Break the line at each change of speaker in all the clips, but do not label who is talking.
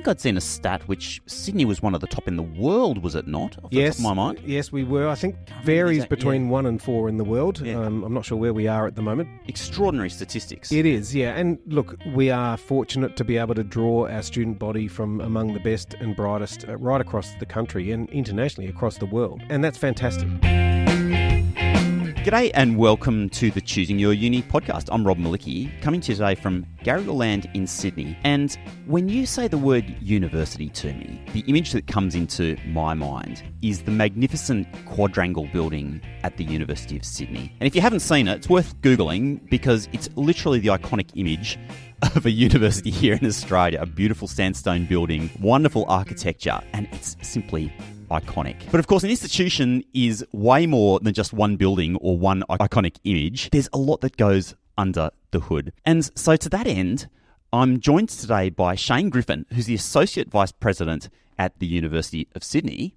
think I'd seen a stat which Sydney was one of the top in the world, was it not? Off the top of my mind.
Yes, we were. I think varies between 1 and 4 in the world. Yeah. I'm not sure where we are at the moment.
Extraordinary statistics.
It is, yeah. And look, we are fortunate to be able to draw our student body from among the best and brightest right across the country and internationally across the world. And that's fantastic.
G'day and welcome to the Choosing Your Uni podcast. I'm Rob Malicki, coming to you today from Garrigou Land in Sydney. And when you say the word university to me, the image that comes into my mind is the magnificent quadrangle building at the University of Sydney. And if you haven't seen it, it's worth Googling because it's literally the iconic image of a university here in Australia. A beautiful sandstone building, wonderful architecture, and it's simply iconic. But of course, an institution is way more than just one building or one iconic image. There's a lot that goes under the hood. And so to that end, I'm joined today by Shane Griffin, who's the Associate Vice President at the University of Sydney,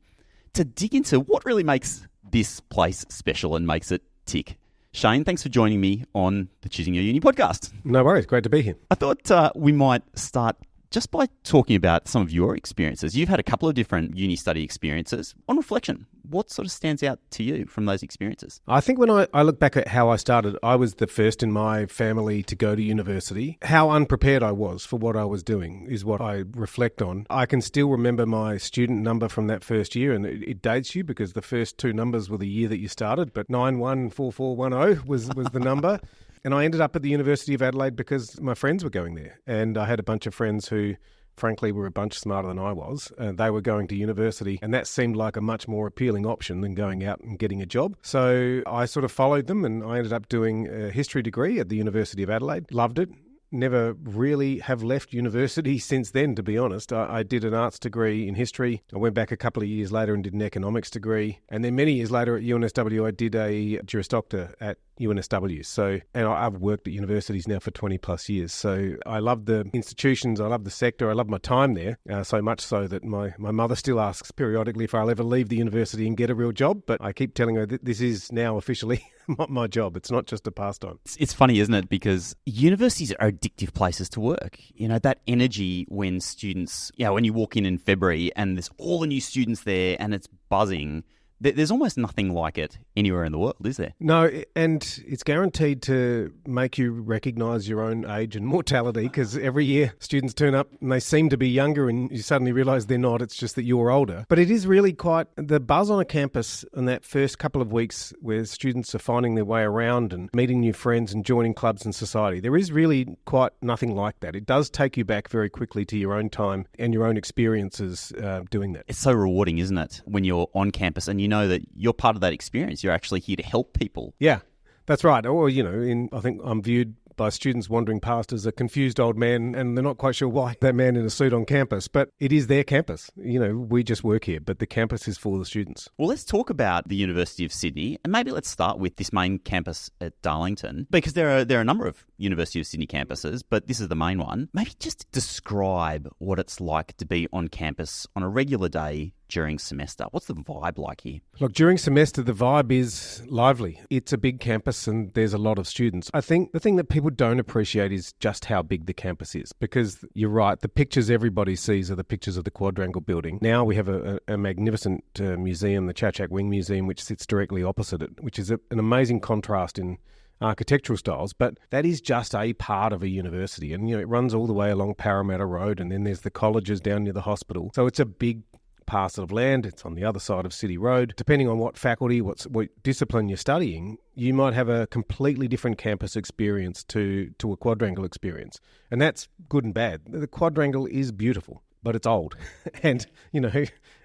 to dig into what really makes this place special and makes it tick. Shane, thanks for joining me on the Choosing Your Uni podcast.
No worries. Great to be here.
I thought we might start just by talking about some of your experiences. You've had a couple of different uni study experiences. On reflection, what sort of stands out to you from those experiences?
I think when I look back at how I started, I was the first in my family to go to university. How unprepared I was for what I was doing is what I reflect on. I can still remember my student number from that first year, and it dates you because the first two numbers were the year that you started, but 914410 was the number. And I ended up at the University of Adelaide because my friends were going there. And I had a bunch of friends who, frankly, were a bunch smarter than I was. They were going to university, and that seemed like a much more appealing option than going out and getting a job. So I sort of followed them, and I ended up doing a history degree at the University of Adelaide. Loved it. Never really have left university since then, to be honest. I did an arts degree in history. I went back a couple of years later and did an economics degree. And then many years later at UNSW, I did a Juris Doctor at UNSW. And I've worked at universities now for 20 plus years. So I love the institutions, I love the sector, I love my time there, so much so that my mother still asks periodically if I'll ever leave the university and get a real job. But I keep telling her that this is now officially my job. It's not just a pastime.
It's funny, isn't it? Because universities are addictive places to work. You know, that energy when students, when you walk in February and there's all the new students there and it's buzzing. There's almost nothing like it anywhere in the world, is there?
No, and it's guaranteed to make you recognise your own age and mortality because every year students turn up and they seem to be younger and you suddenly realise they're not. It's just that you're older. But it is really quite the buzz on a campus in that first couple of weeks where students are finding their way around and meeting new friends and joining clubs and society. There is really quite nothing like that. It does take you back very quickly to your own time and your own experiences doing that.
It's so rewarding, isn't it, when you're on campus and you know that you're part of that experience. You're actually here to help people.
Yeah, that's right. Or, I think I'm viewed by students wandering past as a confused old man and they're not quite sure why that man in a suit on campus. But it is their campus. We just work here, but the campus is for the students.
Well, let's talk about the University of Sydney, and maybe let's start with this main campus at Darlington, because there are a number of University of Sydney campuses, but this is the main one. Maybe just describe what it's like to be on campus on a regular day during semester. What's the vibe like here?
Look, during semester, the vibe is lively. It's a big campus and there's a lot of students. I think the thing that people don't appreciate is just how big the campus is, because you're right, the pictures everybody sees are the pictures of the quadrangle building. Now we have a magnificent museum, the Chachak Wing Museum, which sits directly opposite it, which is an amazing contrast in architectural styles, but that is just a part of a university. And, it runs all the way along Parramatta Road, and then there's the colleges down near the hospital. So it's a big parcel of land. It's on the other side of City Road. Depending on what faculty, what discipline you're studying, you might have a completely different campus experience to a quadrangle experience. And that's good and bad. The quadrangle is beautiful, but it's old. And,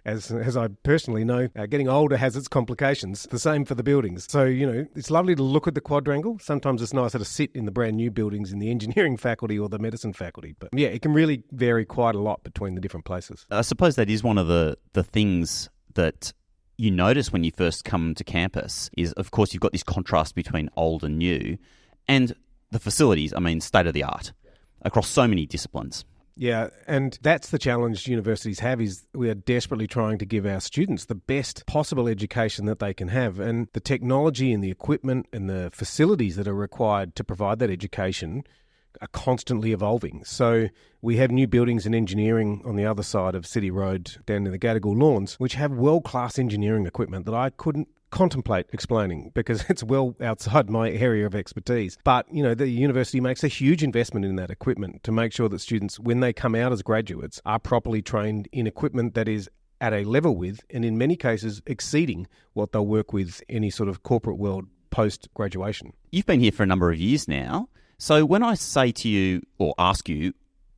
as I personally know, getting older has its complications. The same for the buildings. So, it's lovely to look at the quadrangle. Sometimes it's nicer to sit in the brand new buildings in the engineering faculty or the medicine faculty. But yeah, it can really vary quite a lot between the different places.
I suppose that is one of the things that you notice when you first come to campus is, of course, you've got this contrast between old and new. And the facilities, state of the art across so many disciplines.
Yeah, and that's the challenge universities have, is we are desperately trying to give our students the best possible education that they can have. And the technology and the equipment and the facilities that are required to provide that education are constantly evolving. So we have new buildings in engineering on the other side of City Road down in the Gadigal Lawns, which have world-class engineering equipment that I couldn't contemplate explaining because it's well outside my area of expertise. But, the university makes a huge investment in that equipment to make sure that students, when they come out as graduates, are properly trained in equipment that is at a level with, and in many cases, exceeding what they'll work with any sort of corporate world post-graduation.
You've been here for a number of years now. So when I say to you or ask you,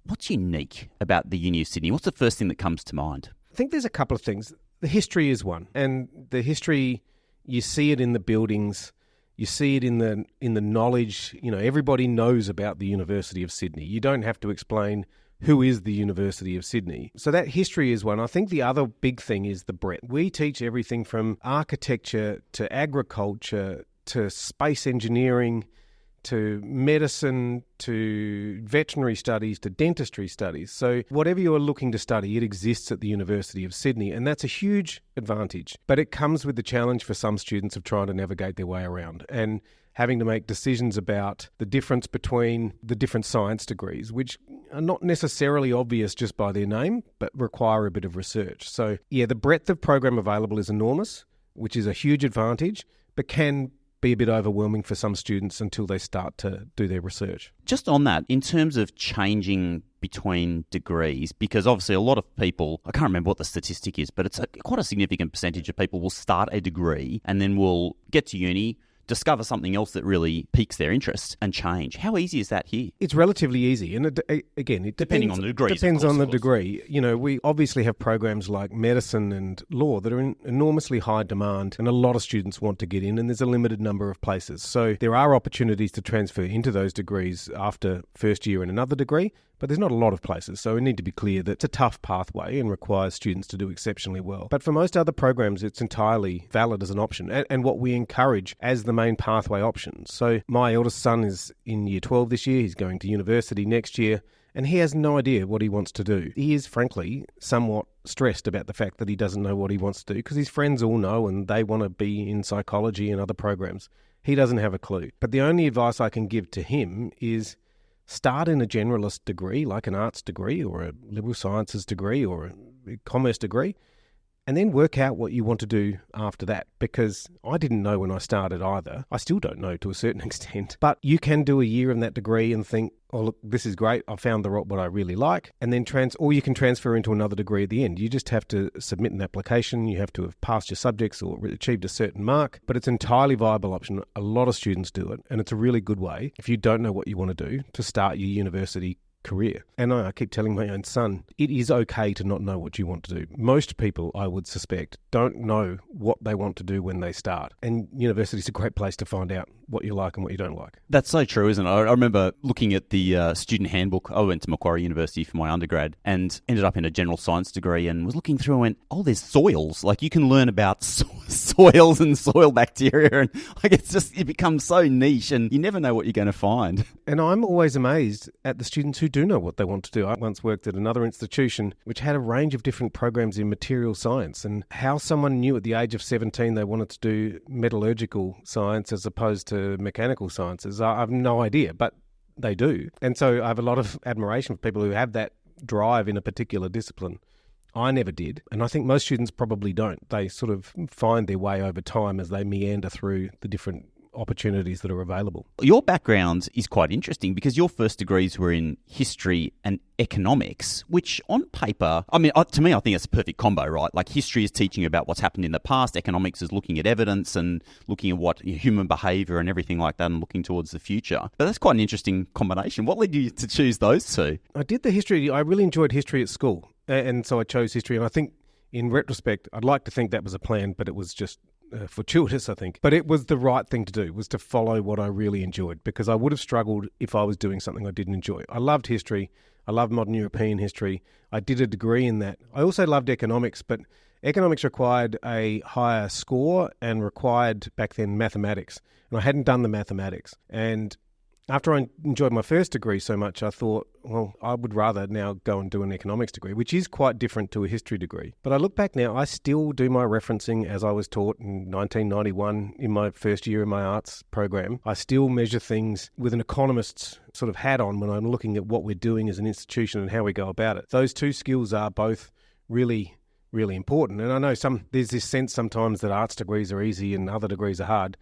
what's unique about the Uni of Sydney? What's the first thing that comes to mind?
I think there's a couple of things. The history is one. And the history, you see it in the buildings, you see it in the knowledge. Everybody knows about the University of Sydney. You don't have to explain who is the University of Sydney. So that history is one. I think the other big thing is the breadth. We teach everything from architecture to agriculture to space engineering, to medicine, to veterinary studies, to dentistry studies. So whatever you're looking to study, it exists at the University of Sydney, and that's a huge advantage. But it comes with the challenge for some students of trying to navigate their way around and having to make decisions about the difference between the different science degrees, which are not necessarily obvious just by their name, but require a bit of research. So the breadth of program available is enormous, which is a huge advantage, but can be a bit overwhelming for some students until they start to do their research.
Just on that, in terms of changing between degrees, because obviously a lot of people, I can't remember what the statistic is, but it's quite a significant percentage of people will start a degree and then will get to uni, discover something else that really piques their interest and change. How easy is that here?
It's relatively easy. And it
depending on the degree.
Depends on the degree. We obviously have programs like medicine and law that are in enormously high demand, and a lot of students want to get in, and there's a limited number of places. So there are opportunities to transfer into those degrees after first year in another degree, but there's not a lot of places. So we need to be clear that it's a tough pathway and requires students to do exceptionally well. But for most other programs, it's entirely valid as an option and what we encourage as the main pathway options. So my eldest son is in year 12 this year. He's going to university next year, and he has no idea what he wants to do. He is, frankly, somewhat stressed about the fact that he doesn't know what he wants to do because his friends all know and they want to be in psychology and other programs. He doesn't have a clue. But the only advice I can give to him is start in a generalist degree, like an arts degree or a liberal sciences degree or a commerce degree, and then work out what you want to do after that, because I didn't know when I started either. I still don't know to a certain extent. But you can do a year in that degree and think, oh, look, this is great. I found what I really like. And then or you can transfer into another degree at the end. You just have to submit an application. You have to have passed your subjects or achieved a certain mark. But it's an entirely viable option. A lot of students do it. And it's a really good way, if you don't know what you want to do, to start your university career. And I keep telling my own son, it is okay to not know what you want to do. Most people, I would suspect, don't know what they want to do when they start. And university is a great place to find out what you like and what you don't like.
That's so true, isn't it? I remember looking at the student handbook. I went to Macquarie University for my undergrad and ended up in a general science degree and was looking through and went, oh, there's soils. Like you can learn about soils and soil bacteria, and it becomes so niche and you never know what you're going to find.
And I'm always amazed at the students who do know what they want to do. I once worked at another institution which had a range of different programs in material science, and how someone knew at the age of 17 they wanted to do metallurgical science as opposed to mechanical sciences, I have no idea, but they do. And so I have a lot of admiration for people who have that drive in a particular discipline. I never did, and I think most students probably don't. They sort of find their way over time as they meander through the different opportunities that are available.
Your background is quite interesting because your first degrees were in history and economics, which on paper, to me, I think it's a perfect combo, right? Like history is teaching you about what's happened in the past, economics is looking at evidence and looking at what human behaviour and everything like that and looking towards the future. But that's quite an interesting combination. What led you to choose those two?
I did the history. I really enjoyed history at school, and so I chose history. And I think in retrospect, I'd like to think that was a plan, but it was just fortuitous, I think. But it was the right thing to do, was to follow what I really enjoyed, because I would have struggled if I was doing something I didn't enjoy. I loved history. I loved modern European history. I did a degree in that. I also loved economics, but economics required a higher score and required back then mathematics. And I hadn't done the mathematics. And After I enjoyed my first degree so much, I thought, well, I would rather now go and do an economics degree, which is quite different to a history degree. But I look back now, I still do my referencing as I was taught in 1991 in my first year in my arts program. I still measure things with an economist's sort of hat on when I'm looking at what we're doing as an institution and how we go about it. Those two skills are both really important. And I know there's this sense sometimes that arts degrees are easy and other degrees are hard.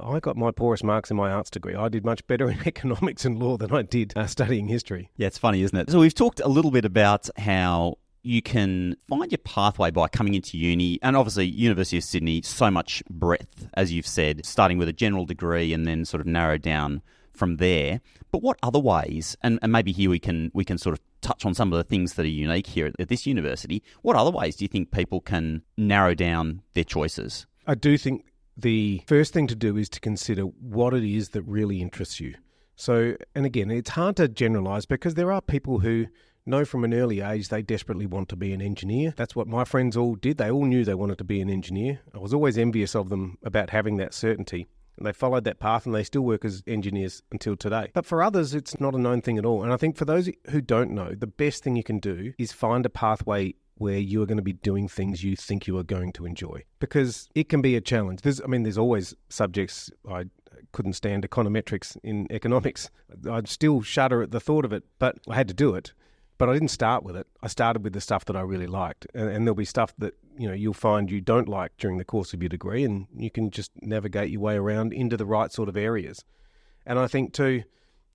I got my poorest marks in my arts degree. I did much better in economics and law than I did studying history.
Yeah, it's funny, isn't it? So we've talked a little bit about how you can find your pathway by coming into uni, and obviously University of Sydney, so much breadth, as you've said, starting with a general degree and then sort of narrow down from there. But what other ways, and maybe here we can sort of touch on some of the things that are unique here at this university, what other ways do you think people can narrow down their choices?
I do think the first thing to do is to consider what it is that really interests you. So, and again, it's hard to generalise because there are people who know from an early age they desperately want to be an engineer. That's what my friends all did. They all knew they wanted to be an engineer. I was always envious of them about having that certainty. And they followed that path and they still work as engineers until today. But for others, it's not a known thing at all. And I think for those who don't know, the best thing you can do is find a pathway where you are going to be doing things you think you are going to enjoy. Because it can be a challenge. There's always subjects. I couldn't stand econometrics in economics. I'd still shudder at the thought of it, but I had to do it. But I didn't start with it. I started with the stuff that I really liked. And there'll be stuff that you'll find you don't like during the course of your degree, and you can just navigate your way around into the right sort of areas. And I think too,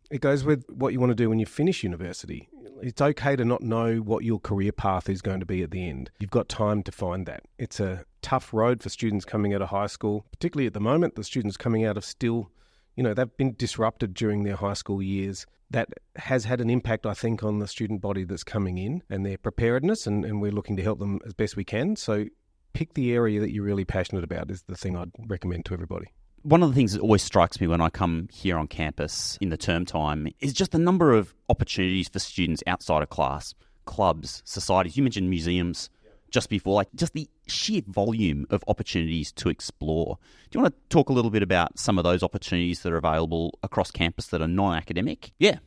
it goes with what you want to do when you finish university. It's okay to not know what your career path is going to be at the end. You've got time to find that. It's a tough road for students coming out of high school, particularly at the moment. The students coming out of still, they've been disrupted during their high school years. That has had an impact, I think, on the student body that's coming in and their preparedness, and we're looking to help them as best we can. So pick the area that you're really passionate about is the thing I'd recommend to everybody.
One of the things that always strikes me when I come here on campus in the term time is just the number of opportunities for students outside of class, clubs, societies. You mentioned museums just before, just the sheer volume of opportunities to explore. Do you want to talk a little bit about some of those opportunities that are available across campus that are non-academic?
Yeah,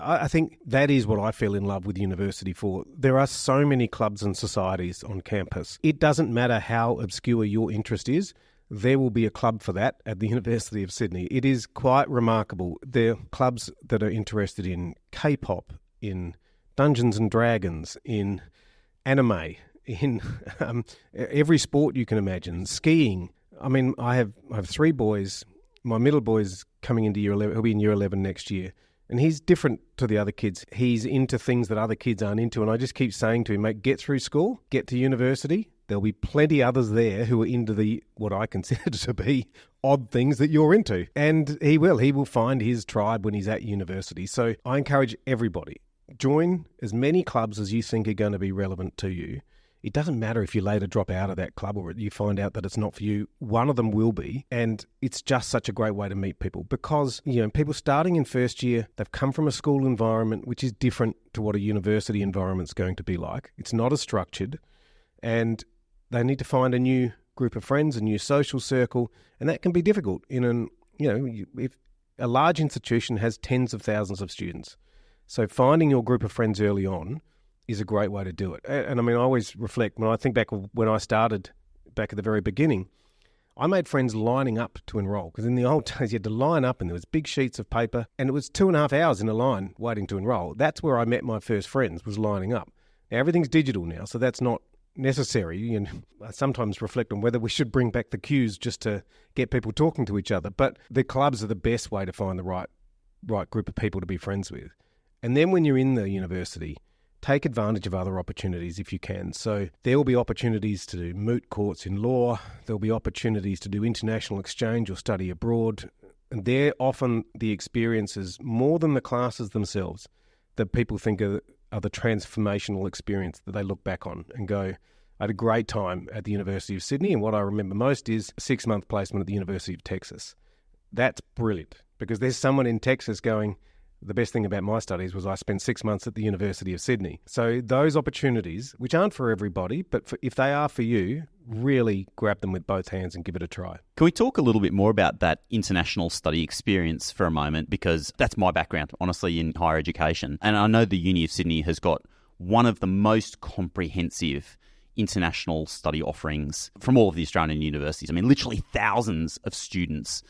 I think that is what I feel in love with university for. There are so many clubs and societies on campus. It doesn't matter how obscure your interest is. There will be a club for that at the University of Sydney. It is quite remarkable. There are clubs that are interested in K-pop, in Dungeons and Dragons, in anime, in every sport you can imagine, skiing. I have 3 boys. My middle boy's coming into year 11. He'll be in year 11 next year. And he's different to the other kids. He's into things that other kids aren't into. And I just keep saying to him, mate, get through school, get to university. There'll be plenty others there who are into what I consider to be odd things that you're into. And he will find his tribe when he's at university. So I encourage everybody, join as many clubs as you think are going to be relevant to you. It doesn't matter if you later drop out of that club or you find out that it's not for you. One of them will be. And it's just such a great way to meet people because, people starting in first year, they've come from a school environment which is different to what a university environment's going to be like. It's not as structured and they need to find a new group of friends, a new social circle, and that can be difficult. If a large institution has tens of thousands of students, so finding your group of friends early on is a great way to do it. And I always reflect, when I think back when I started back at the very beginning, I made friends lining up to enrol because in the old days you had to line up and there was big sheets of paper and it was 2.5 hours in a line waiting to enrol. That's where I met my first friends, was lining up. Now everything's digital now, so that's not necessary. And I sometimes reflect on whether we should bring back the queues just to get people talking to each other. But the clubs are the best way to find the right group of people to be friends with. And then when you're in the university, take advantage of other opportunities if you can. So there will be opportunities to do moot courts in law. There'll be opportunities to do international exchange or study abroad. And they're often the experiences, more than the classes themselves, that people think are the transformational experience that they look back on and go, I had a great time at the University of Sydney. And what I remember most is a 6-month placement at the University of Texas. That's brilliant because there's someone in Texas going, the best thing about my studies was I spent 6 months at the University of Sydney. So those opportunities, which aren't for everybody, but if they are for you, really grab them with both hands and give it a try.
Can we talk a little bit more about that international study experience for a moment? Because that's my background, honestly, in higher education. And I know the Uni of Sydney has got one of the most comprehensive international study offerings from all of the Australian universities. I mean, literally thousands of students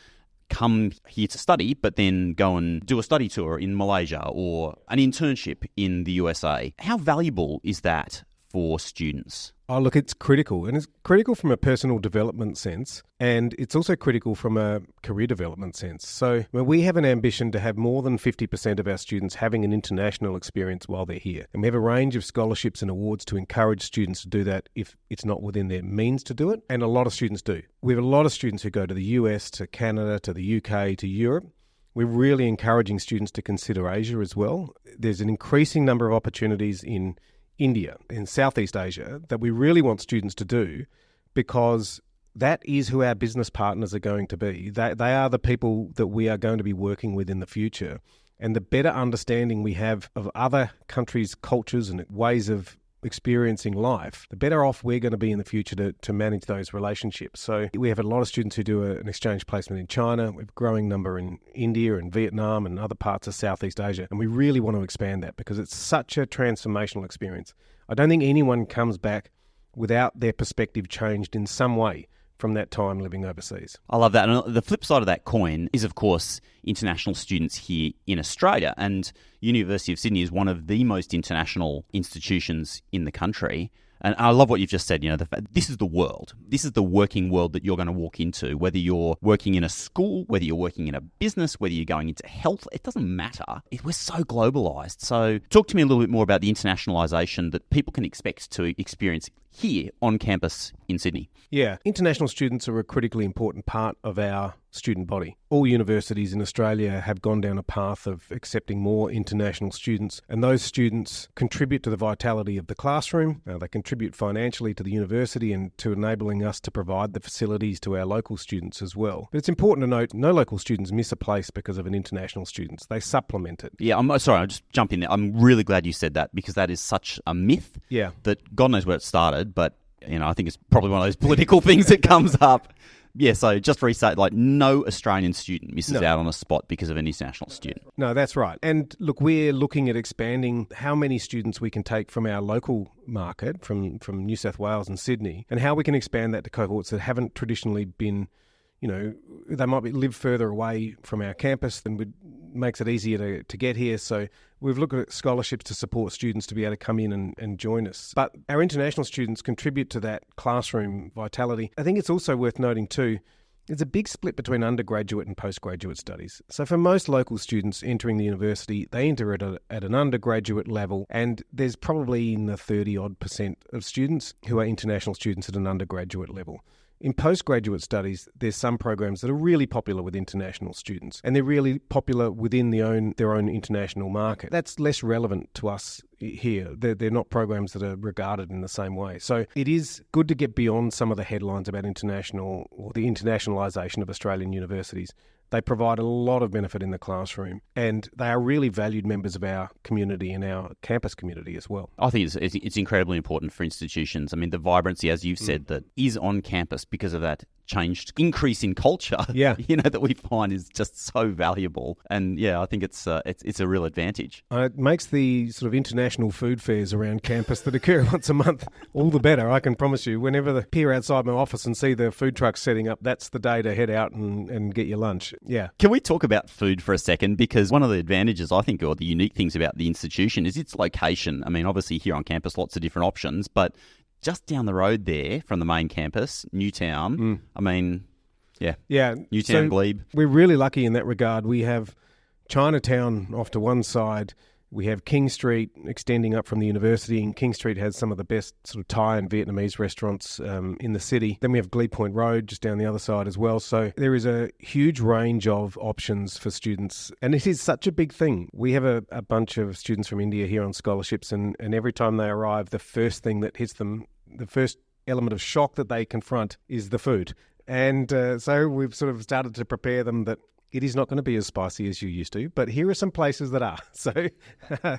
come here to study, but then go and do a study tour in Malaysia or an internship in the USA. How valuable is that for students?
Oh, look, it's critical. And it's critical from a personal development sense. And it's also critical from a career development sense. So we have an ambition to have more than 50% of our students having an international experience while they're here. And we have a range of scholarships and awards to encourage students to do that if it's not within their means to do it. And a lot of students do. We have a lot of students who go to the US, to Canada, to the UK, to Europe. We're really encouraging students to consider Asia as well. There's an increasing number of opportunities in India, in Southeast Asia, that we really want students to do, because that is who our business partners are going to be. They are the people that we are going to be working with in the future. And the better understanding we have of other countries' cultures and ways of experiencing life, the better off we're going to be in the future to manage those relationships. So we have a lot of students who do an exchange placement in China. We have a growing number in India and Vietnam and other parts of Southeast Asia. And we really want to expand that because it's such a transformational experience. I don't think anyone comes back without their perspective changed in some way from that time living overseas.
I love that. And the flip side of that coin is, of course, international students here in Australia. And University of Sydney is one of the most international institutions in the country. And I love what you've just said. You know, this is the world. This is the working world that you're going to walk into, whether you're working in a school, whether you're working in a business, whether you're going into health. It doesn't matter. We're so globalized. So talk to me a little bit more about the internationalization that people can expect to experience here on campus in Sydney.
Yeah, international students are a critically important part of our student body. All universities in Australia have gone down a path of accepting more international students, and those students contribute to the vitality of the classroom. They contribute financially to the university and to enabling us to provide the facilities to our local students as well. But it's important to note, no local students miss a place because of an international student. They supplement it.
Yeah, I'm sorry, I'll just jump in there. I'm really glad you said that, because that is such a myth that God knows where it started, but you know, I think it's probably one of those political things that comes up. Yeah, so just restate, like, no Australian student misses out on a spot because of an international student.
No, that's right. And look, we're looking at expanding how many students we can take from our local market, from New South Wales and Sydney, and how we can expand that to cohorts that haven't traditionally been, you know, they might live further away from our campus and makes it easier to get here. So we've looked at scholarships to support students to be able to come in and join us. But our international students contribute to that classroom vitality. I think it's also worth noting too, there's a big split between undergraduate and postgraduate studies. So for most local students entering the university, they enter at an undergraduate level, and there's probably in the 30-odd% of students who are international students at an undergraduate level. In postgraduate studies, there's some programs that are really popular with international students, and they're really popular within their own international market. That's less relevant to us here. They're not programs that are regarded in the same way. So it is good to get beyond some of the headlines about international or the internationalisation of Australian universities. They provide a lot of benefit in the classroom, and they are really valued members of our community and our campus community as well.
I think it's incredibly important for institutions. I mean, the vibrancy, as you've said, that is on campus because of that changed increase in culture, you know, that we find is just so valuable. And yeah, I think it's a real advantage.
It makes the sort of international food fairs around campus that occur once a month all the better. I can promise you, whenever they peer outside my office and see the food trucks setting up, that's the day to head out and get your lunch. Yeah.
Can we talk about food for a second? Because one of the advantages, I think, or the unique things about the institution is its location. I mean, obviously here on campus, lots of different options, but just down the road there from the main campus, Newtown, I mean, Newtown, Glebe.
We're really lucky in that regard. We have Chinatown off to one side. We have King Street extending up from the university, and King Street has some of the best sort of Thai and Vietnamese restaurants in the city. Then we have Glebe Point Road just down the other side as well. So there is a huge range of options for students, and it is such a big thing. We have a bunch of students from India here on scholarships, and every time they arrive, the first thing that hits them, the first element of shock that they confront is the food. And so we've sort of started to prepare them that it is not going to be as spicy as you used to, but here are some places that are. So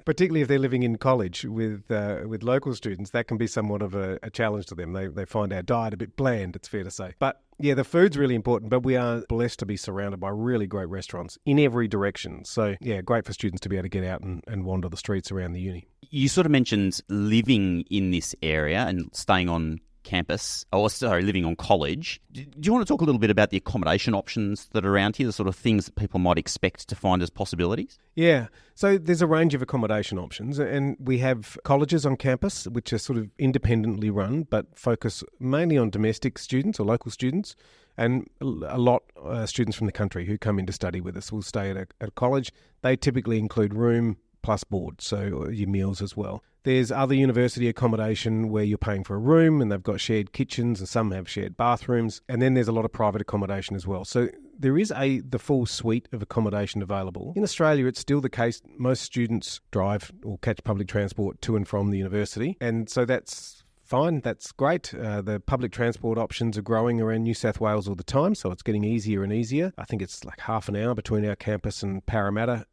particularly if they're living in college with local students, that can be somewhat of a challenge to them. They find our diet a bit bland, it's fair to say. But yeah, the food's really important, but we are blessed to be surrounded by really great restaurants in every direction. So yeah, great for students to be able to get out and wander the streets around the uni.
You sort of mentioned living in this area and staying on campus, living on college. Do you want to talk a little bit about the accommodation options that are around here, the sort of things that people might expect to find as possibilities?
Yeah, so there's a range of accommodation options, and we have colleges on campus which are sort of independently run but focus mainly on domestic students or local students, and a lot students from the country who come in to study with us will stay at a college. They typically include room plus board, so your meals as well. There's other university accommodation where you're paying for a room and they've got shared kitchens and some have shared bathrooms. And then there's a lot of private accommodation as well. So there is the full suite of accommodation available. In Australia, it's still the case. Most students drive or catch public transport to and from the university. And so that's fine, that's great. The public transport options are growing around New South Wales all the time, so it's getting easier and easier. I think it's like half an hour between our campus and Parramatta,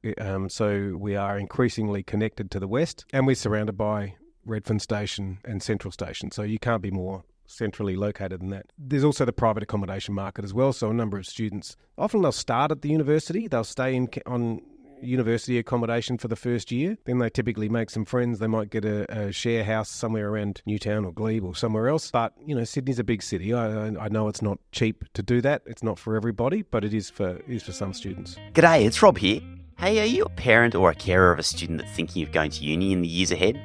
so we are increasingly connected to the west, and we're surrounded by Redfern Station and Central Station, so you can't be more centrally located than that. There's also the private accommodation market as well, so a number of students, often they'll start at the university, they'll stay on university accommodation for the first year. Then they typically make some friends. They might get a share house somewhere around Newtown or Glebe or somewhere else. But, Sydney's a big city. I know it's not cheap to do that. It's not for everybody, but it is for some students.
G'day, it's Rob here. Hey, are you a parent or a carer of a student that's thinking of going to uni in the years ahead?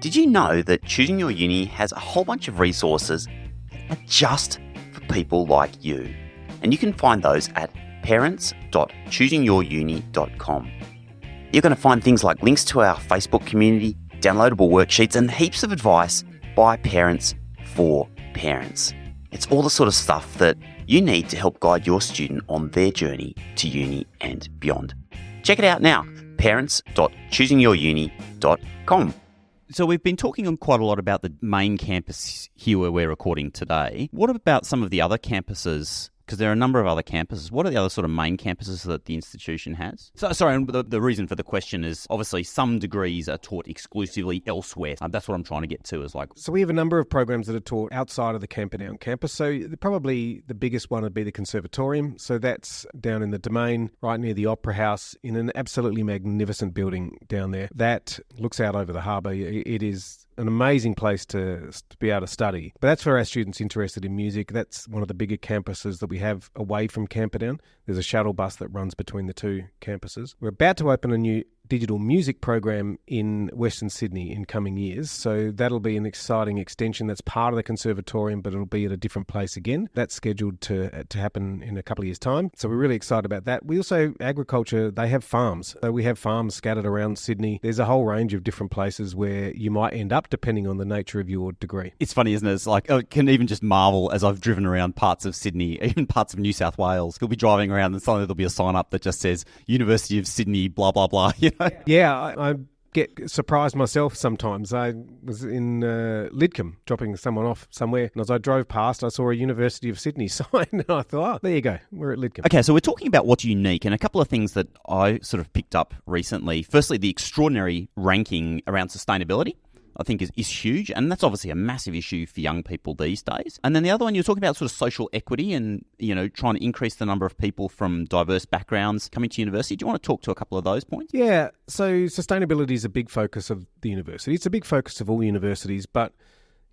Did you know that Choosing Your Uni has a whole bunch of resources that are just for people like you? And you can find those at parents.choosingyouruni.com. You're going to find things like links to our Facebook community, downloadable worksheets, and heaps of advice by parents for parents. It's all the sort of stuff that you need to help guide your student on their journey to uni and beyond. Check it out now, parents.choosingyouruni.com. So we've been talking on quite a lot about the main campus here where we're recording today. What about some of the other campuses? Because there are a number of other campuses. What are the other sort of main campuses that the institution has? And the reason for the question is obviously some degrees are taught exclusively elsewhere. That's what I'm trying to get to is like...
So we have a number of programs that are taught outside of the Camperdown campus. So probably the biggest one would be the Conservatorium. So that's down in the Domain, right near the Opera House, in an absolutely magnificent building down there. That looks out over the harbour. It is an amazing place to be able to study. But that's for our students interested in music. That's one of the bigger campuses that we have away from Camperdown. There's a shuttle bus that runs between the two campuses. We're about to open a new digital music program in Western Sydney in coming years. So that'll be an exciting extension. That's part of the Conservatorium, but it'll be at a different place again. That's scheduled to happen in a couple of years' time. So we're really excited about that. We also, agriculture, they have farms. So we have farms scattered around Sydney. There's a whole range of different places where you might end up depending on the nature of your degree.
It's funny, isn't it? It's like, I can even just marvel as I've driven around parts of Sydney, even parts of New South Wales. You'll be driving around and suddenly there'll be a sign up that just says University of Sydney, blah, blah, blah.
Yeah, I get surprised myself sometimes. I was in Lidcombe dropping someone off somewhere, and as I drove past, I saw a University of Sydney sign, and I thought, there you go, we're at Lidcombe.
Okay, so we're talking about what's unique, and a couple of things that I sort of picked up recently. Firstly, the extraordinary ranking around sustainability, I think is huge, and that's obviously a massive issue for young people these days. And then the other one, you're talking about sort of social equity and, trying to increase the number of people from diverse backgrounds coming to university. Do you want to talk to a couple of those points?
Yeah, so sustainability is a big focus of the university. It's a big focus of all universities, but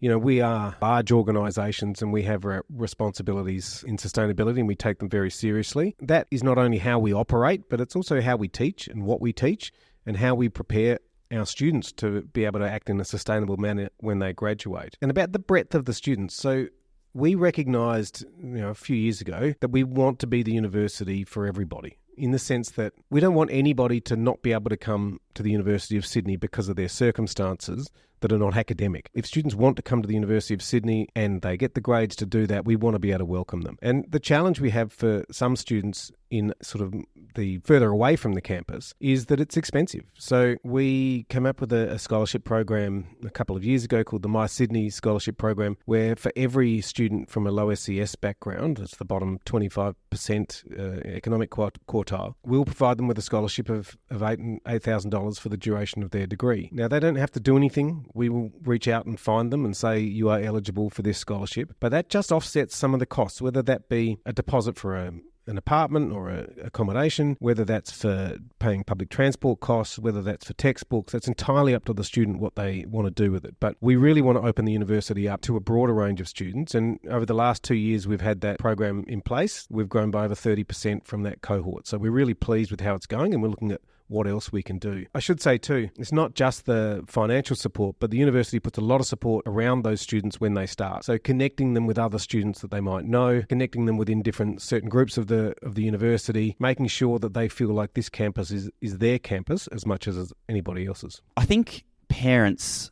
we are large organisations and we have responsibilities in sustainability and we take them very seriously. That is not only how we operate, but it's also how we teach and what we teach and how we prepare our students to be able to act in a sustainable manner when they graduate. And about the breadth of the students. So we recognised a few years ago that we want to be the university for everybody, in the sense that we don't want anybody to not be able to come to the University of Sydney because of their circumstances that are not academic. If students want to come to the University of Sydney and they get the grades to do that, we want to be able to welcome them. And the challenge we have for some students in sort of the further away from the campus is that it's expensive. So we came up with a scholarship program a couple of years ago called the My Sydney Scholarship Program, where for every student from a low SES background, that's the bottom 25% economic quartile, we'll provide them with a scholarship of $8,000 for the duration of their degree. Now, they don't have to do anything. We will reach out and find them and say you are eligible for this scholarship. But that just offsets some of the costs, whether that be a deposit for an apartment or accommodation, whether that's for paying public transport costs, whether that's for textbooks. That's entirely up to the student what they want to do with it. But we really want to open the university up to a broader range of students. And over the last 2 years, we've had that program in place. We've grown by over 30% from that cohort. So we're really pleased with how it's going, and we're looking at what else we can do. I should say too, it's not just the financial support, but the university puts a lot of support around those students when they start. So connecting them with other students that they might know, connecting them within different certain groups of the university, making sure that they feel like this campus is their campus as much as anybody else's.
I think parents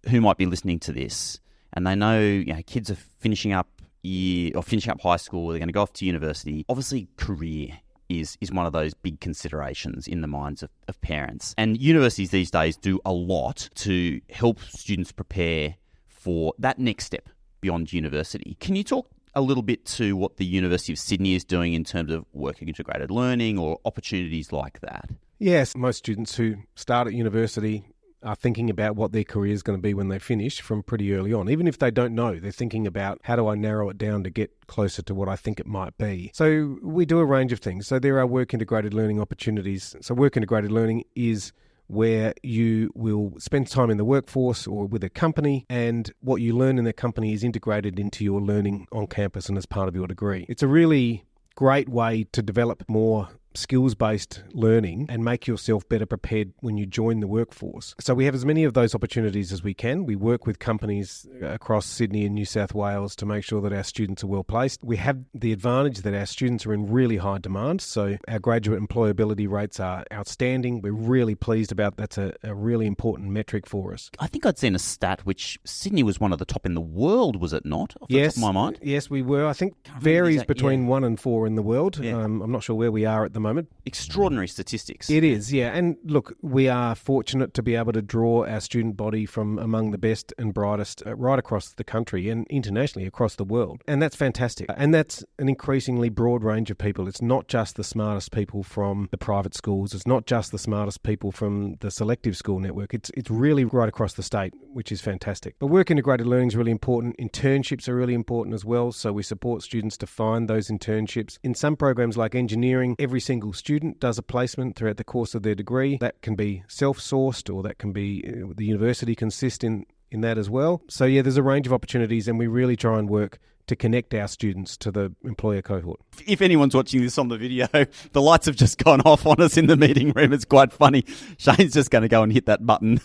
who might be listening to this and they know, kids are finishing up high school, they're going to go off to university. Obviously, career is one of those big considerations in the minds of parents. And universities these days do a lot to help students prepare for that next step beyond university. Can you talk a little bit to what the University of Sydney is doing in terms of working integrated learning or opportunities like that?
Yes, most students who start at university are thinking about what their career is going to be when they finish from pretty early on. Even if they don't know, they're thinking about how do I narrow it down to get closer to what I think it might be. So we do a range of things. So there are work integrated learning opportunities. So work integrated learning is where you will spend time in the workforce or with a company, and what you learn in that company is integrated into your learning on campus and as part of your degree. It's a really great way to develop more skills-based learning and make yourself better prepared when you join the workforce. So we have as many of those opportunities as we can. We work with companies across Sydney and New South Wales to make sure that our students are well placed. We have the advantage that our students are in really high demand, so our graduate employability rates are outstanding. We're really pleased about that. That's a really important metric for us.
I think I'd seen a stat which Sydney was one of the top in the world, was it not? Off the top of my mind.
Yes, we were. I think varies between 1 and 4 in the world. Yeah. I'm not sure where we are at the moment.
Extraordinary statistics.
It is, yeah. And look, we are fortunate to be able to draw our student body from among the best and brightest right across the country and internationally across the world. And that's fantastic. And that's an increasingly broad range of people. It's not just the smartest people from the private schools. It's not just the smartest people from the selective school network. It's really right across the state, which is fantastic. But work integrated learning is really important. Internships are really important as well. So we support students to find those internships. In some programs like engineering, every single student does a placement throughout the course of their degree. That can be self-sourced, or that can be the university can assist in that as well. So yeah, there's a range of opportunities, and we really try and work to connect our students to the employer cohort.
If anyone's watching this on the video, the lights have just gone off on us in the meeting room. It's quite funny. Shane's just going to go and hit that button.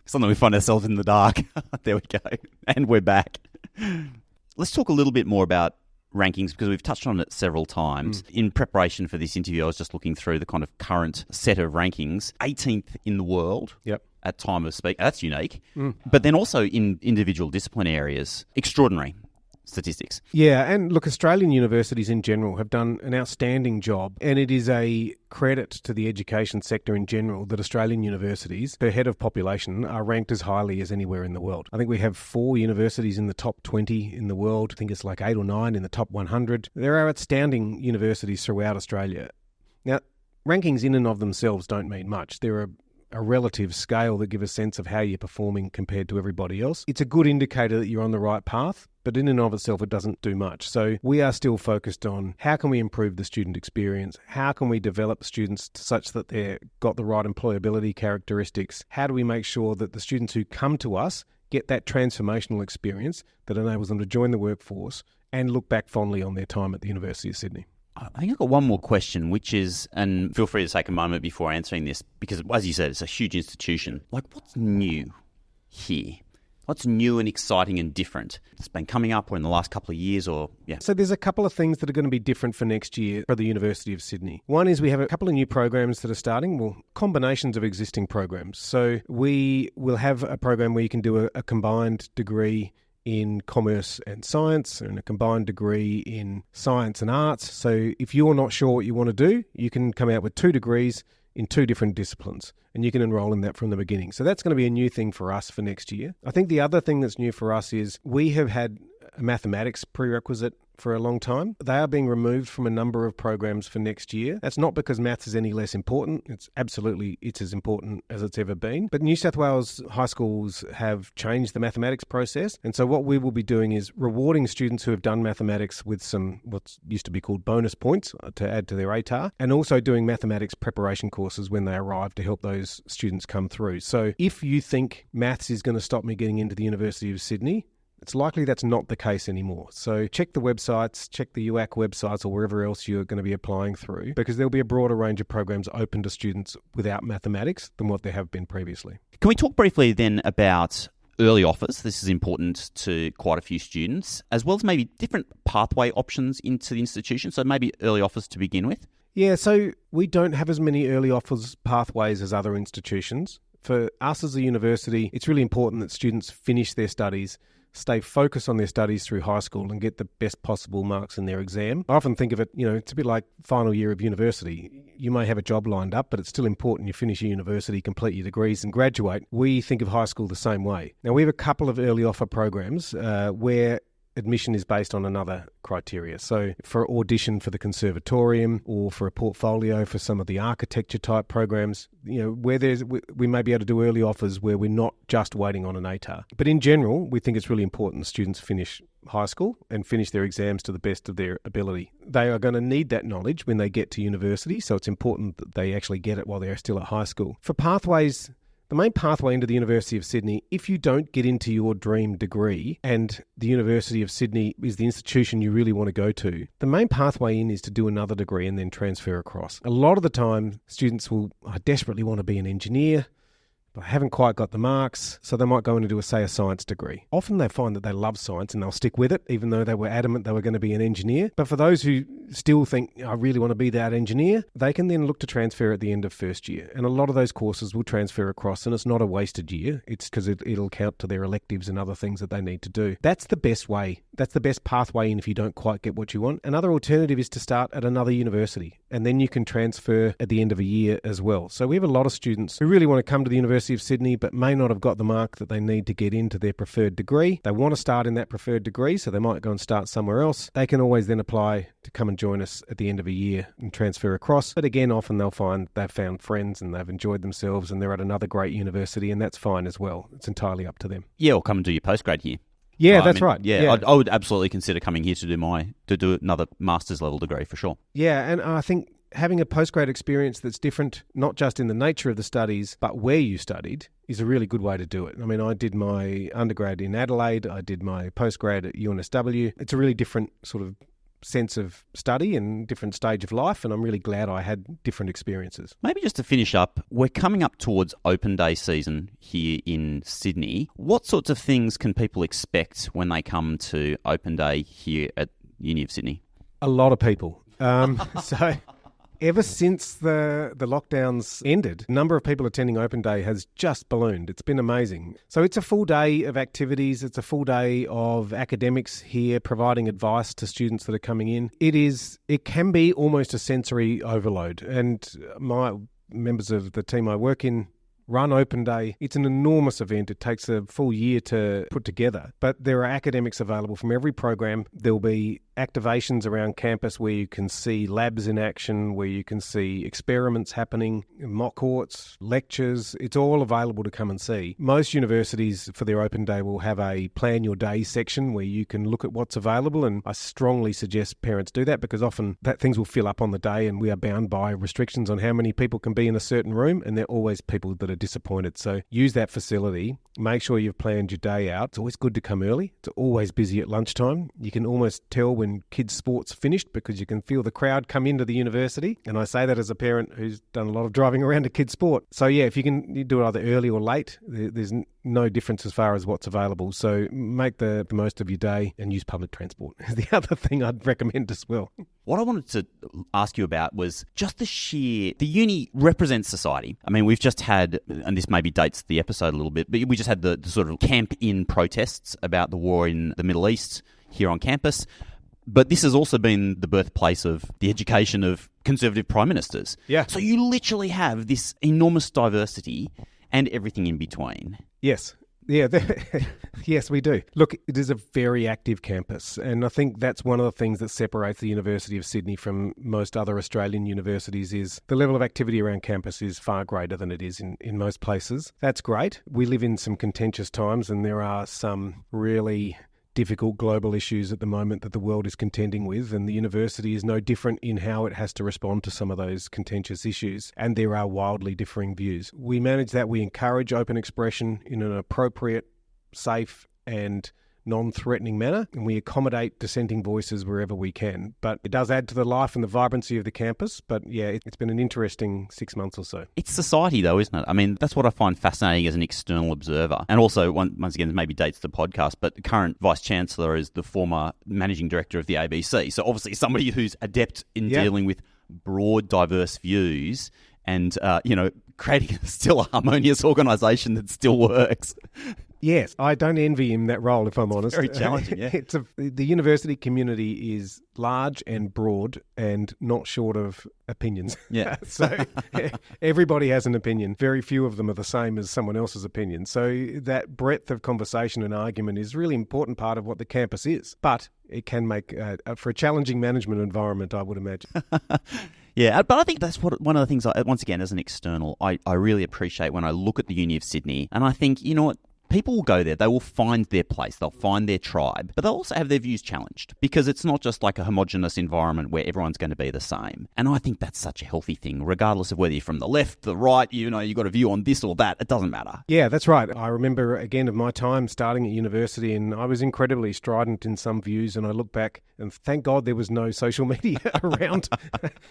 Sometimes we find ourselves in the dark. There we go. And we're back. Let's talk a little bit more about rankings, because we've touched on it several times. In preparation for this interview, I was just looking through the kind of current set of rankings. 18th in the world at time of speak. That's unique. But then also in individual discipline areas, extraordinary statistics.
Yeah, and look, Australian universities in general have done an outstanding job, and it is a credit to the education sector in general that Australian universities, per head of population, are ranked as highly as anywhere in the world. I think we have 4 universities in the top 20 in the world. I think it's like 8 or 9 in the top 100. There are outstanding universities throughout Australia. Now, rankings in and of themselves don't mean much. There are a relative scale that give a sense of how you're performing compared to everybody else. It's a good indicator that you're on the right path, but in and of itself, it doesn't do much. So we are still focused on how can we improve the student experience? How can we develop students such that they've got the right employability characteristics? How do we make sure that the students who come to us get that transformational experience that enables them to join the workforce and look back fondly on their time at the University of Sydney?
I think I've got one more question, which is, and feel free to take a moment before answering this, because as you said, it's a huge institution. Like, what's new here? What's new and exciting and different? It's been coming up or in the last couple of years or, yeah.
So there's a couple of things that are going to be different for next year for the University of Sydney. One is we have a couple of new programs that are starting, well, combinations of existing programs. So we will have a program where you can do a combined degree in commerce and science and a combined degree in science and arts. So if you're not sure what you want to do, you can come out with 2 degrees in 2 different disciplines, and you can enrol in that from the beginning. So that's going to be a new thing for us for next year. I think the other thing that's new for us is we have had a mathematics prerequisite for a long time. They are being removed from a number of programs for next year. That's not because maths is any less important. It's as important as it's ever been. But New South Wales high schools have changed the mathematics process. And so what we will be doing is rewarding students who have done mathematics with some what used to be called bonus points to add to their ATAR, and also doing mathematics preparation courses when they arrive to help those students come through. So if you think maths is going to stop me getting into the University of Sydney, it's likely that's not the case anymore. So check the websites, check the UAC websites or wherever else you're going to be applying through, because there'll be a broader range of programs open to students without mathematics than what there have been previously.
Can we talk briefly then about early offers? This is important to quite a few students, as well as maybe different pathway options into the institution. So maybe early offers to begin with.
Yeah, so we don't have as many early offers pathways as other institutions. For us as a university, it's really important that students finish their studies, stay focused on their studies through high school and get the best possible marks in their exam. I often think of it, it's a bit like final year of university. You may have a job lined up, but it's still important you finish your university, complete your degrees and graduate. We think of high school the same way. Now, we have a couple of early offer programs where admission is based on another criteria. So for audition for the conservatorium or for a portfolio for some of the architecture type programs, where we may be able to do early offers where we're not just waiting on an ATAR. But in general, we think it's really important that students finish high school and finish their exams to the best of their ability. They are going to need that knowledge when they get to university, so it's important that they actually get it while they're still at high school. For pathways, the main pathway into the University of Sydney, if you don't get into your dream degree and the University of Sydney is the institution you really want to go to, the main pathway in is to do another degree and then transfer across. A lot of the time, students I desperately want to be an engineer, but I haven't quite got the marks, so they might go in and do a science degree. Often they find that they love science and they'll stick with it, even though they were adamant they were going to be an engineer. But for those who still think, I really want to be that engineer, they can then look to transfer at the end of first year. And a lot of those courses will transfer across, and it's not a wasted year. It's because it'll count to their electives and other things that they need to do. That's the best way. That's the best pathway in if you don't quite get what you want. Another alternative is to start at another university, and then you can transfer at the end of a year as well. So we have a lot of students who really want to come to the University of Sydney but may not have got the mark that they need to get into their preferred degree. They want to start in that preferred degree, so they might go and start somewhere else. They can always then apply to come and join us at the end of a year and transfer across. But again, often they'll find they've found friends and they've enjoyed themselves and they're at another great university, and that's fine as well. It's entirely up to them.
Yeah, or come and do your postgrad here.
Yeah, that's right.
Yeah. I would absolutely consider coming here to do another master's level degree for sure.
Yeah, and I think having a postgrad experience that's different, not just in the nature of the studies, but where you studied, is a really good way to do it. I mean, I did my undergrad in Adelaide, I did my postgrad at UNSW. It's a really different sort of sense of study and different stage of life, and I'm really glad I had different experiences.
Maybe just to finish up, we're coming up towards open day season here in Sydney. What sorts of things can people expect when they come to open day here at Uni of Sydney?
A lot of people. So ever since the lockdowns ended, the number of people attending Open Day has just ballooned. It's been amazing. So it's a full day of activities. It's a full day of academics here providing advice to students that are coming in. It can be almost a sensory overload. And my members of the team I work in run Open Day. It's an enormous event. It takes a full year to put together. But there are academics available from every program. There'll be activations around campus where you can see labs in action, where you can see experiments happening, mock courts, lectures. It's all available to come and see. Most universities for their Open Day will have a plan your day section where you can look at what's available, and I strongly suggest parents do that because often things will fill up on the day and we are bound by restrictions on how many people can be in a certain room, and there are always people that are disappointed. So use that facility. Make sure you've planned your day out. It's always good to come early. It's always busy at lunchtime. You can almost tell when when kids' sports finished because you can feel the crowd come into the university. And I say that as a parent who's done a lot of driving around to kids' sport. So yeah, if you do it either early or late, there's no difference as far as what's available. So make the most of your day and use public transport is the other thing I'd recommend as well.
What I wanted to ask you about was just the uni represents society. I mean, we've just had, and this maybe dates the episode a little bit, but we just had the sort of camp-in protests about the war in the Middle East here on campus. But this has also been the birthplace of the education of Conservative prime ministers.
Yeah.
So you literally have this enormous diversity and everything in between.
Yes. Yeah, yes, we do. Look, it is a very active campus, and I think that's one of the things that separates the University of Sydney from most other Australian universities is the level of activity around campus is far greater than it is in most places. That's great. We live in some contentious times, and there are some really difficult global issues at the moment that the world is contending with, and the university is no different in how it has to respond to some of those contentious issues, and there are wildly differing views. We manage that. We encourage open expression in an appropriate, safe and non-threatening manner, and we accommodate dissenting voices wherever we can. But it does add to the life and the vibrancy of the campus. But yeah, it's been an interesting 6 months or so.
It's society though, isn't it? I mean, that's what I find fascinating as an external observer. And also, once again, maybe dates the podcast, but the current Vice-Chancellor is the former Managing Director of the ABC. So obviously somebody who's adept in dealing with broad, diverse views and, creating still a harmonious organisation that still works.
Yes, I don't envy him that role, if I'm honest.
Very challenging, yeah.
The university community is large and broad and not short of opinions.
Yeah.
So everybody has an opinion. Very few of them are the same as someone else's opinion. So that breadth of conversation and argument is a really important part of what the campus is. But it can make, for a challenging management environment, I would imagine.
Yeah, but I think that's one of the things, once again, as an external, I really appreciate when I look at the Uni of Sydney and I think, you know what, people will go there, they will find their place, they'll find their tribe, but they'll also have their views challenged because it's not just like a homogenous environment where everyone's going to be the same. And I think that's such a healthy thing, regardless of whether you're from the left, the right, you've got a view on this or that, it doesn't matter.
Yeah, that's right. I remember, again, of my time starting at university and I was incredibly strident in some views and I look back and thank God there was no social media around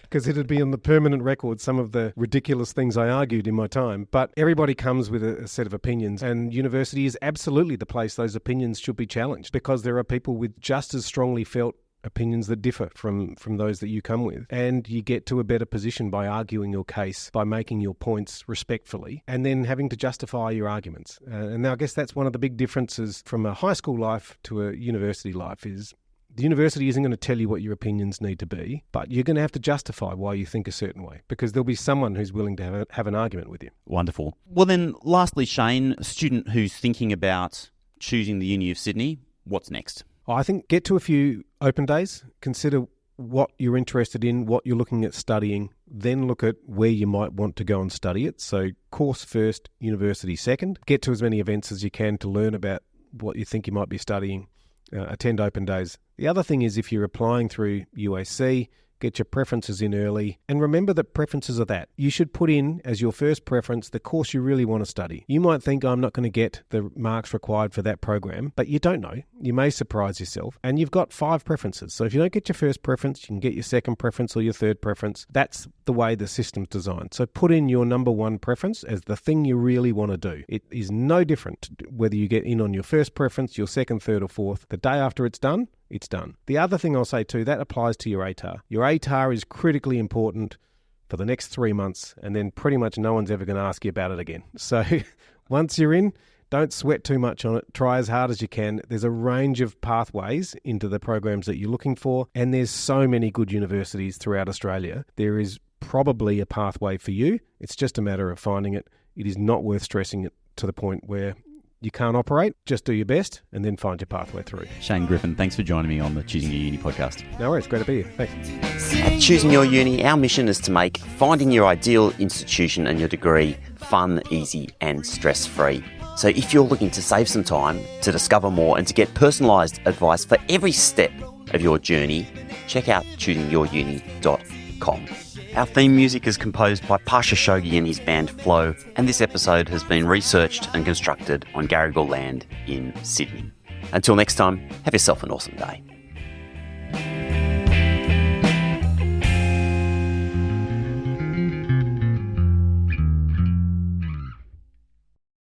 because it'd be on the permanent record some of the ridiculous things I argued in my time. But everybody comes with a set of opinions and university is absolutely the place those opinions should be challenged because there are people with just as strongly felt opinions that differ from those that you come with. And you get to a better position by arguing your case, by making your points respectfully, and then having to justify your arguments. And I guess that's one of the big differences from a high school life to a university life is the university isn't going to tell you what your opinions need to be, but you're going to have to justify why you think a certain way because there'll be someone who's willing to have an argument with you.
Wonderful. Well then, lastly, Shane, a student who's thinking about choosing the Uni of Sydney, what's next?
I think get to a few open days, consider what you're interested in, what you're looking at studying, then look at where you might want to go and study it. So course first, university second. Get to as many events as you can to learn about what you think you might be studying. Attend open days. The other thing is if you're applying through USyd, get your preferences in early, and remember that preferences are that. You should put in as your first preference the course you really want to study. You might think, I'm not going to get the marks required for that program, but you don't know. You may surprise yourself, and you've got 5 preferences. So if you don't get your first preference, you can get your second preference or your third preference. That's the way the system's designed. So put in your number one preference as the thing you really want to do. It is no different whether you get in on your first preference, your second, third or fourth. The day after it's done, it's done. The other thing I'll say too, that applies to your ATAR. Your ATAR is critically important for the next 3 months, and then pretty much no one's ever going to ask you about it again. So once you're in, don't sweat too much on it. Try as hard as you can. There's a range of pathways into the programs that you're looking for, and there's so many good universities throughout Australia. There is probably a pathway for you. It's just a matter of finding it. It is not worth stressing it to the point where you can't operate. Just do your best and then find your pathway through.
Shane Griffin, thanks for joining me on the Choosing Your Uni podcast.
No worries, great to be here. Thanks.
At Choosing Your Uni, our mission is to make finding your ideal institution and your degree fun, easy and stress-free. So if you're looking to save some time, to discover more and to get personalised advice for every step of your journey, check out choosingyouruni.com. Our theme music is composed by Pasha Shogi and his band Flow, and this episode has been researched and constructed on Garigal land in Sydney. Until next time, have yourself an awesome day.